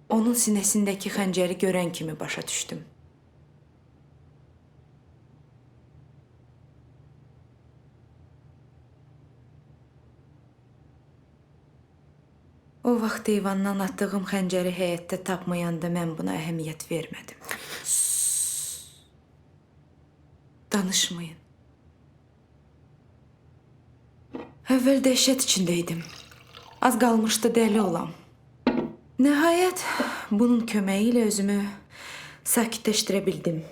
Onun sinəsindəki xəncəri görən kimi başa düşdüm. O vaxt eyvandan atdığım xəncəri həyətdə tapmayanda mən buna əhəmiyyət vermədim. Danışmayın. Əvvəl dəhşət içindəydim. Az qalmışdı dəli olam. Nəhayət, bunun köməyi ilə özümü sakitləşdirə bildim.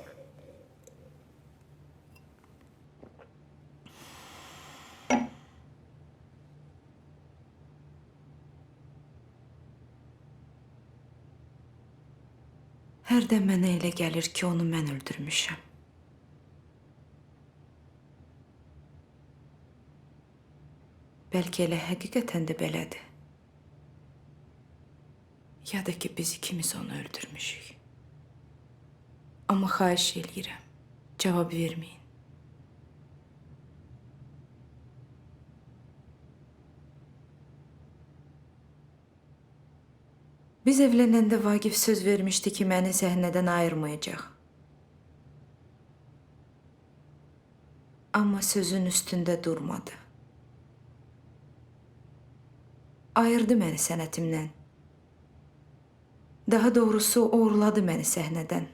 Hərdən mənə elə gəlir ki, onu mən öldürmüşəm. Bəlkə elə həqiqətən də belədir. Ya da ki, biz ikimiz onu öldürmüşük. Amma xahiş eləyirəm, cavab verməyin. Biz evlənəndə Vaqif söz vermişdi ki, məni səhnədən ayırmayacaq. Amma sözün üstündə durmadı. Ayırdı məni sənətimdən. Daha doğrusu, uğurladı məni səhnədən.